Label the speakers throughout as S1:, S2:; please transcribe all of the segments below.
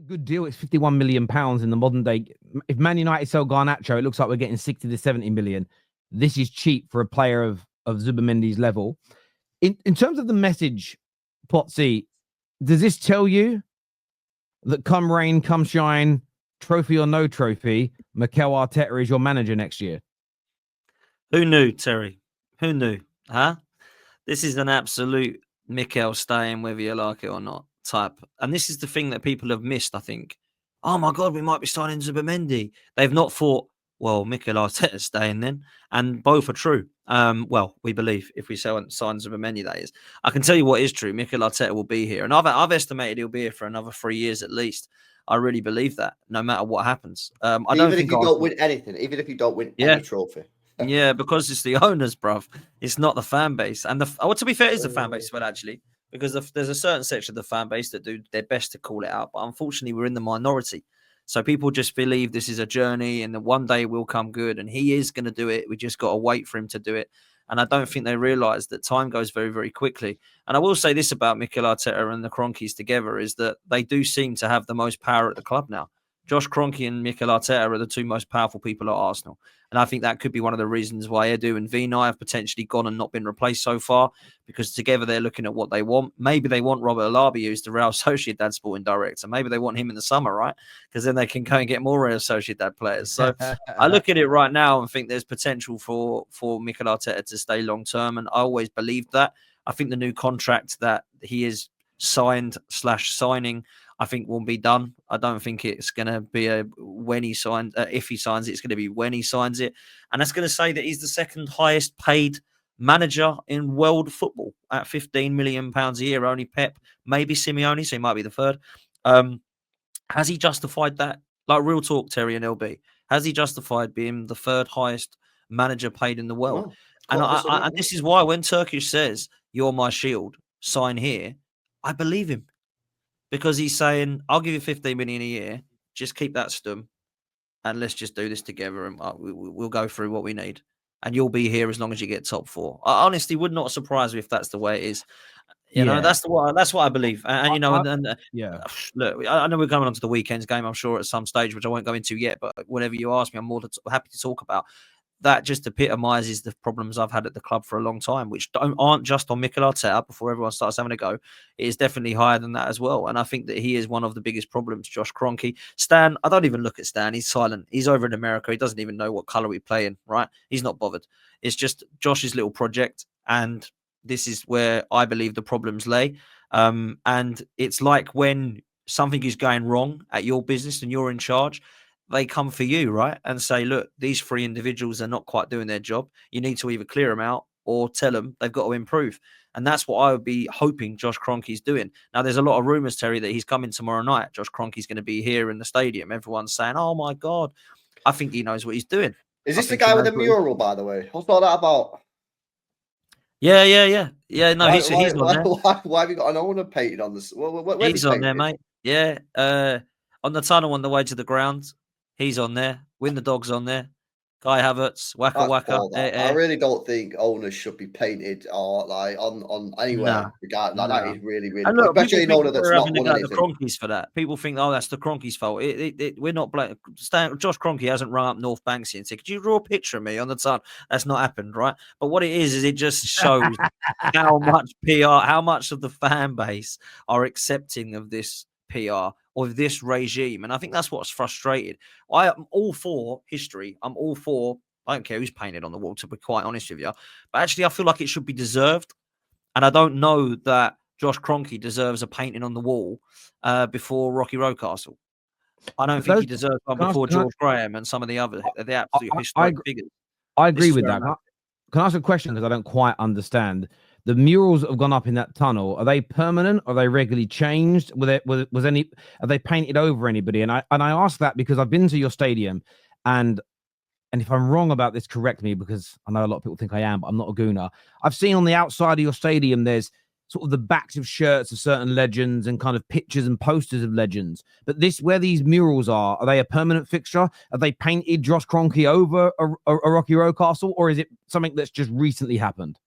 S1: good deal. It's £51 million in the modern day. If Man United sell Garnacho, it looks like we're getting 60 to 70 million. This is cheap for a player of Zubimendi's level. In terms of the message, Potsy, does this tell you that come rain, come shine, trophy or no trophy, Mikel Arteta is your manager next year?
S2: Who knew, Terry? Who knew? Huh? This is an absolute Mikel staying whether you like it or not type. And this is the thing that people have missed, I think. Oh my God, we might be signing Zubimendi. They've not thought, well, Mikel Arteta's staying then. And both are true. Well, we believe if we sign Zubimendi, that is. I can tell you what is true. Mikel Arteta will be here. And I've estimated he'll be here for another 3 years at least. I really believe that, no matter what happens. I don't think
S3: if you don't win anything, even if you don't win any trophy.
S2: Yeah, because it's the owners, bruv. It's not the fan base. And to be fair, it is the fan base, but actually, because there's a certain section of the fan base that do their best to call it out. But unfortunately, we're in the minority. So people just believe this is a journey and that one day will come good. And he is going to do it. We just got to wait for him to do it. And I don't think they realise that time goes very, very quickly. And I will say this about Mikel Arteta and the Cronkies together is that they do seem to have the most power at the club now. Josh Kroenke and Mikel Arteta are the two most powerful people at Arsenal. And I think that could be one of the reasons why Edu and Vinay have potentially gone and not been replaced so far, because together they're looking at what they want. Maybe they want Robert Alabi, who's the Real Sociedad sporting director. Maybe they want him in the summer, right? Because then they can go and get more Real Sociedad players. So I look at it right now and think there's potential for Mikel Arteta to stay long term. And I always believed that. I think the new contract that he is signing, I think will be done. I don't think it's going to be when he signs. If he signs it, it's going to be when he signs it, and that's going to say that he's the second highest paid manager in world football at £15 million a year. Only Pep, maybe Simeone, so he might be the third. Has he justified that? Like real talk, Terry and LB, has he justified being the third highest manager paid in the world? And this is why when Turkish says you're my shield, sign here, I believe him. Because he's saying, I'll give you 15 million a year, just keep that stum, and let's just do this together, and we'll go through what we need. And you'll be here as long as you get top four. I honestly would not surprise me if that's the way it is. You know, that's what I believe. And you know, look, I know we're coming on to the weekend's game, I'm sure, at some stage, which I won't go into yet, but whenever you ask me, I'm more happy to talk about. That just epitomises the problems I've had at the club for a long time, which aren't just on Mikel Arteta. Before everyone starts having a go, it is definitely higher than that as well. And I think that he is one of the biggest problems. Josh Kroenke, Stan, I don't even look at Stan. He's silent. He's over in America. He doesn't even know what colour we play in, right? He's not bothered. It's just Josh's little project. And this is where I believe the problems lay. And it's like when something is going wrong at your business and you're in charge, they come for you, right? And say, look, these three individuals are not quite doing their job. You need to either clear them out or tell them they've got to improve. And that's what I would be hoping Josh Kroenke's doing. Now, there's a lot of rumours, Terry, that he's coming tomorrow night. Josh Kroenke's going to be here in the stadium. Everyone's saying, oh, my God. I think he knows what he's doing.
S3: Is this the guy with the mural, by the way? What's all that about?
S2: Yeah. No, he's on there.
S3: Why have you got an owner painted on this?
S2: He's on there, mate. Yeah. On the tunnel on the way to the ground. He's on there. Win the Dog's on there. Kai Havertz, Waka.
S3: I really don't think owners should be painted or like on anywhere. Nah, that is really, really. Look, especially an owner that's not won anything.
S2: The Cronkies for that. People think, oh, that's the Cronkies' fault. We're not blaming. Josh Kroenke hasn't rung up North Banksy and said, "Could you draw a picture of me on the tunnel?" That's not happened, right? But what it is it just shows how much PR, how much of the fan base are accepting of this PR or this regime. And I think that's what's frustrated. I am all for history. I don't care who's painted on the wall, to be quite honest with you. But actually, I feel like it should be deserved. And I don't know that Josh Kroenke deserves a painting on the wall before Rocky Roadcastle. I don't think he deserves one before George Graham and some of the other, the absolute historic figures.
S1: I agree with that. Can I ask a question? Because I don't quite understand. The murals that have gone up in that tunnel, are they permanent? Are they regularly changed? Are they painted over anybody? And I ask that because I've been to your stadium, and if I'm wrong about this, correct me, because I know a lot of people think I am, but I'm not a gooner. I've seen on the outside of your stadium, there's sort of the backs of shirts of certain legends and kind of pictures and posters of legends. But where these murals are they a permanent fixture? Are they painted Josh Kroenke over a Rocky Roadcastle, or is it something that's just recently happened?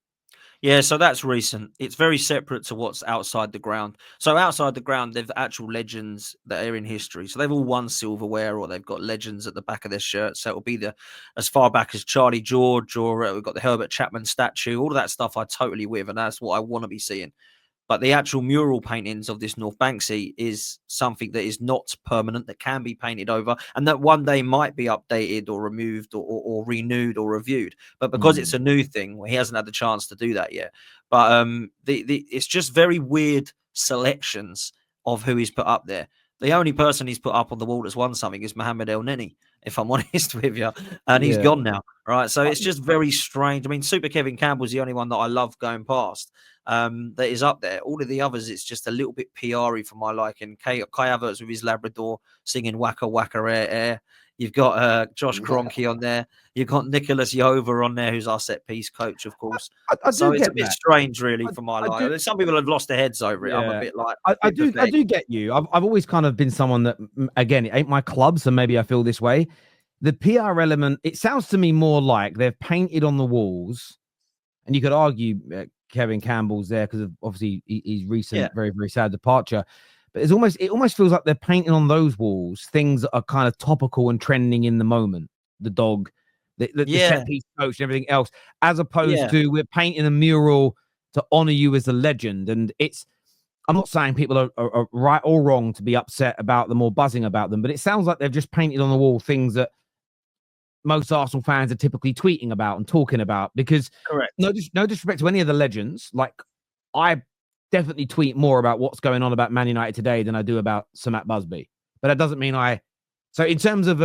S2: Yeah, so that's recent. It's very separate to what's outside the ground. So outside the ground, they've actual legends that are in history. So they've all won silverware, or they've got legends at the back of their shirts. So it'll be as far back as Charlie George, or we've got the Herbert Chapman statue. All of that stuff I totally with, and that's what I want to be seeing. But the actual mural paintings of this North Banksy is something that is not permanent, that can be painted over, and that one day might be updated or removed or renewed or reviewed. But because it's a new thing, well, he hasn't had the chance to do that yet. But it's just very weird selections of who he's put up there. The only person he's put up on the wall that's won something is Mohamed El Neni, if I'm honest with you. And he's gone now, right? So it's just very strange. I mean, Super Kevin Campbell's the only one that I love going past. That is up there. All of the others, it's just a little bit PR-y for my liking. Kai Havertz with his Labrador singing Waka Waka Air Air. You've got Josh Kroenke on there. You've got Nicholas Yeover on there, who's our set-piece coach, of course. So it's a bit strange, really, for my liking. Some people have lost their heads over it. I'm a bit like...
S1: I do get you. I've always kind of been someone that, again, it ain't my club, so maybe I feel this way. The PR element, it sounds to me more like they've painted on the walls, and you could argue Kevin Campbell's there because of obviously his recent very, very sad departure. But it almost feels like they're painting on those walls things that are kind of topical and trending in the moment. The dog, the set piece coach, and everything else, as opposed to we're painting a mural to honor you as a legend. And I'm not saying people are right or wrong to be upset about them or buzzing about them, but it sounds like they've just painted on the wall things that most Arsenal fans are typically tweeting about and talking about. Because no disrespect to any of the legends, like I definitely tweet more about what's going on about Man United today than I do about Sir Matt Busby. But that doesn't mean so in terms of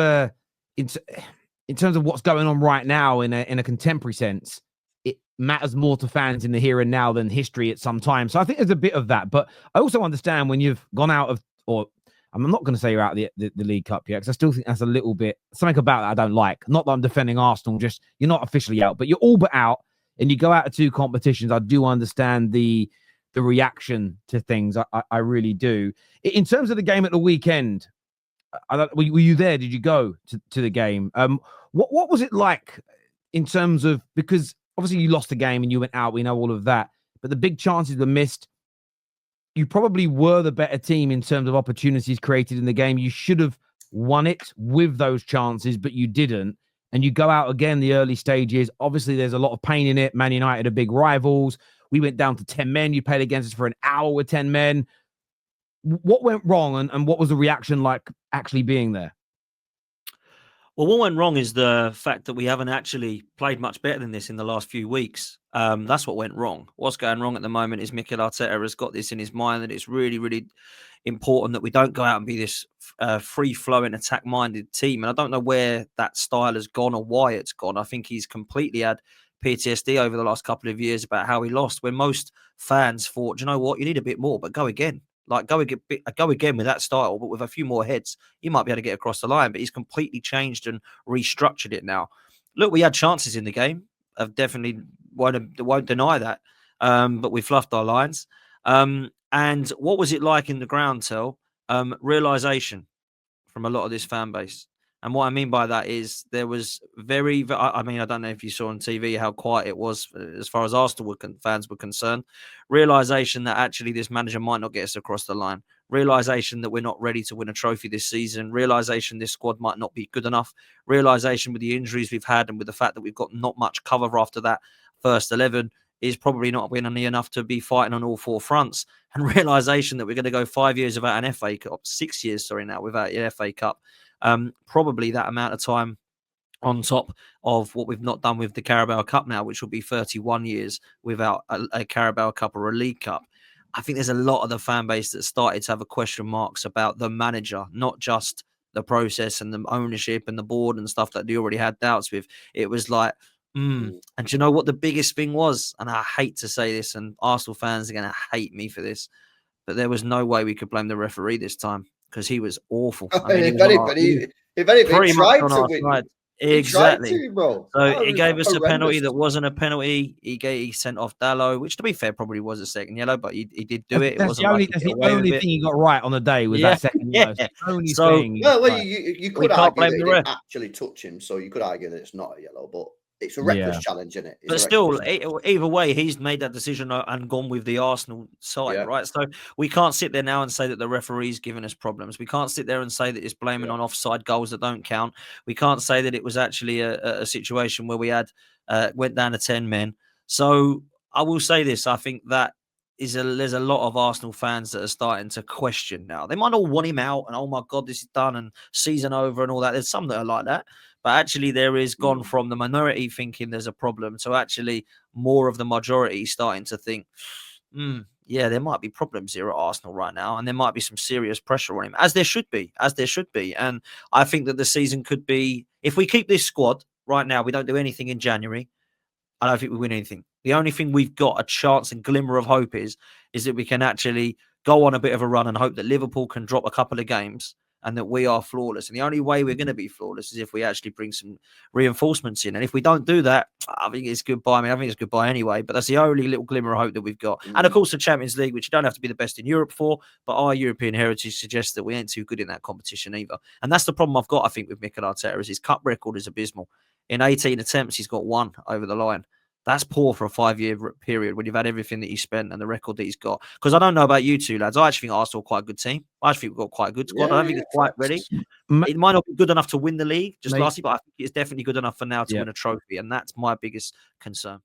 S1: what's going on right now in a contemporary sense, it matters more to fans in the here and now than history at some time. So I think there's a bit of that. But I also understand when you've gone out of, or I'm not going to say you're out of the League Cup yet, because I still think that's a little bit something about that I don't like. Not that I'm defending Arsenal, just you're not officially out, but you're all but out, and you go out of two competitions. I do understand the reaction to things. I really do. In terms of the game at the weekend, were you there? Did you go to the game? What was it like in terms of, because obviously you lost the game and you went out. We know all of that, but the big chances were missed. You probably were the better team in terms of opportunities created in the game. You should have won it with those chances, but you didn't. And you go out again the early stages. Obviously, there's a lot of pain in it. Man United are big rivals. We went down to 10 men. You played against us for an hour with 10 men. What went wrong, and what was the reaction like actually being there?
S2: Well, what went wrong is the fact that we haven't actually played much better than this in the last few weeks. That's what went wrong. What's going wrong at the moment is Mikel Arteta has got this in his mind that it's really, really important that we don't go out and be this free-flowing, attack-minded team. And I don't know where that style has gone or why it's gone. I think he's completely had PTSD over the last couple of years about how he lost, when most fans thought, you know what, you need a bit more, but go again. Like go again with that style, but with a few more heads, you might be able to get across the line. But he's completely changed and restructured it now. Look, we had chances in the game. I definitely won't deny that. But we fluffed our lines. And what was it like in the ground, Tel? Realization from a lot of this fan base. And what I mean by that is there was I mean, I don't know if you saw on TV how quiet it was as far as Arsenal fans were concerned. Realization that actually this manager might not get us across the line. Realization that we're not ready to win a trophy this season. Realization this squad might not be good enough. Realization with the injuries we've had and with the fact that we've got not much cover after that first 11 is probably not winning enough to be fighting on all four fronts. And realization that we're going to go 5 years without an FA Cup, 6 years, now, without an FA Cup. Probably that amount of time on top of what we've not done with the Carabao Cup now, which will be 31 years without a Carabao Cup or a League Cup. I think there's a lot of the fan base that started to have a question marks about the manager, not just the process and the ownership and the board and stuff that they already had doubts with. It was like, And do you know what the biggest thing was? And I hate to say this, and Arsenal fans are going to hate me for this, but there was no way we could blame the referee this time, because he was awful. I mean,
S3: if anything, tried to win.
S2: Side. Exactly.
S3: He bro.
S2: So he gave us a penalty that wasn't a penalty. He sent off Dallo, which to be fair probably was a second yellow, but he did do it.
S1: That's the only thing he got right on the day was that second yellow.
S2: Yeah.
S1: Only thing.
S3: Well, you could argue that he didn't actually touch him, so you could argue that it's not a yellow, but it's a reckless challenge, isn't it?
S2: But still, either way, he's made that decision and gone with the Arsenal side, right? So we can't sit there now and say that the referee's given us problems. We can't sit there and say that it's blaming on offside goals that don't count. We can't say that it was actually a situation where we had went down to 10 men. So I will say this: I think that there's a lot of Arsenal fans that are starting to question now. They might all want him out and, oh my God, this is done and season over and all that. There's some that are like that. But actually, there is gone from the minority thinking there's a problem to actually more of the majority starting to think, yeah, there might be problems here at Arsenal right now, and there might be some serious pressure on him, as there should be. And I think that the season could be, if we keep this squad right now, we don't do anything in January, I don't think we win anything. The only thing we've got a chance and glimmer of hope is that we can actually go on a bit of a run and hope that Liverpool can drop a couple of games and that we are flawless. And the only way we're going to be flawless is if we actually bring some reinforcements in. And if we don't do that, I think it's goodbye. I mean, I think it's goodbye anyway, but that's the only little glimmer of hope that we've got. And of course, the Champions League, which you don't have to be the best in Europe for, but our European heritage suggests that we ain't too good in that competition either. And that's the problem I've got, I think, with Mikel Arteta, is his cup record is abysmal. In 18 attempts, he's got 1 over the line. That's poor for a 5-year period when you've had everything that he spent and the record that he's got. Because I don't know about you two, lads. I actually think Arsenal are quite a good team. I actually think we've got quite a good squad. I don't think it's quite ready. It might not be good enough to win the league just last year, but I think it's definitely good enough for now to win a trophy. And that's my biggest concern.